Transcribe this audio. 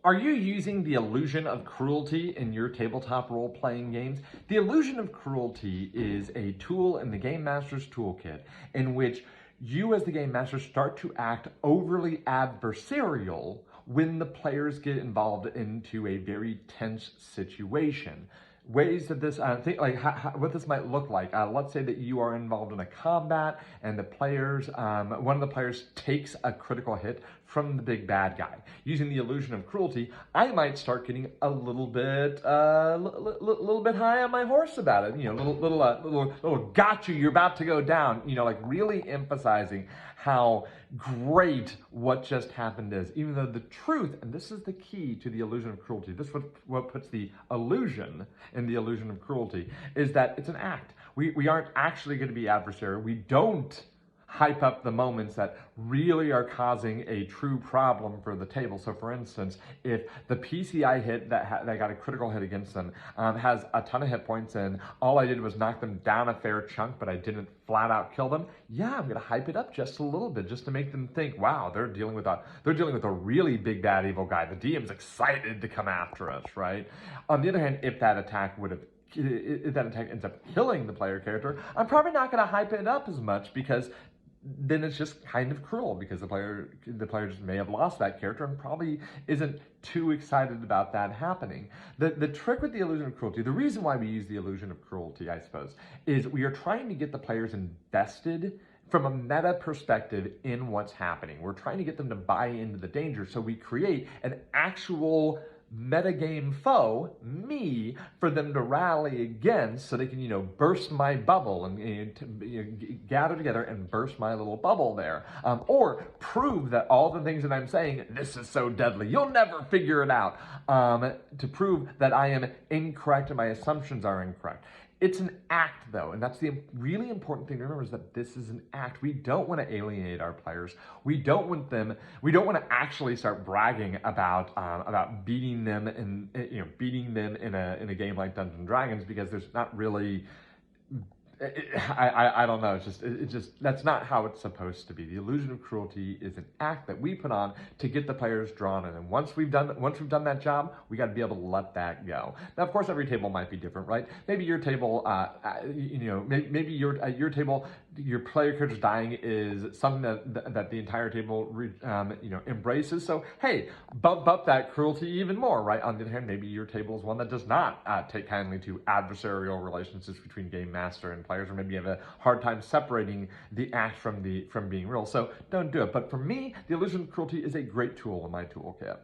Are you using the illusion of cruelty in your tabletop role-playing games? The illusion of cruelty is a tool in the Game Master's toolkit in which you as the Game Master start to act overly adversarial when the players get involved into a very tense situation. Ways that this, what this might look like. Let's say that you are involved in a combat and the players, one of the players takes a critical hit from the big bad guy. Using the illusion of cruelty, I might start getting a little bit high on my horse about it. You know, little gotcha, you're about to go down. You know, like really emphasizing how great what just happened is, even though the truth, and this is the key to the illusion of cruelty, this is what puts the illusion in the illusion of cruelty, is that it's an act. We aren't actually going to be adversarial. We don't hype up the moments that really are causing a true problem for the table. So for instance, if the PCI hit that got a critical hit against them has a ton of hit points and all I did was knock them down a fair chunk, but I didn't flat out kill them, yeah, I'm gonna hype it up just a little bit just to make them think, wow, they're dealing with a really big bad evil guy. The DM's excited to come after us, right? On the other hand, if that attack ends up killing the player character, I'm probably not going to hype it up as much because then it's just kind of cruel because the player just may have lost that character and probably isn't too excited about that happening. The trick with the illusion of cruelty, the reason why we use the illusion of cruelty, I suppose, is we are trying to get the players invested from a meta perspective in what's happening. We're trying to get them to buy into the danger, so we create an actual metagame foe, me, for them to rally against so they can, burst my bubble and gather together and burst my little bubble there. Or prove that all the things that I'm saying, this is so deadly, you'll never figure it out, to prove that I am incorrect and my assumptions are incorrect. It's an act, though, and that's the really important thing to remember, is that this is an act. We don't want to alienate our players. We don't want to actually start bragging about beating them in a game like Dungeons and Dragons, because there's not really. I don't know. It's just that's not how it's supposed to be. The illusion of cruelty is an act that we put on to get the players drawn in, and once we've done that job, we got to be able to let that go. Now, of course, every table might be different, right? Maybe your table, maybe your table, your player character's dying is something that the entire table embraces. So hey, bump up that cruelty even more, right? On the other hand, maybe your table is one that does not take kindly to adversarial relationships between game master and players, or maybe you have a hard time separating the act from being real. So don't do it. But for me, the illusion of cruelty is a great tool in my toolkit.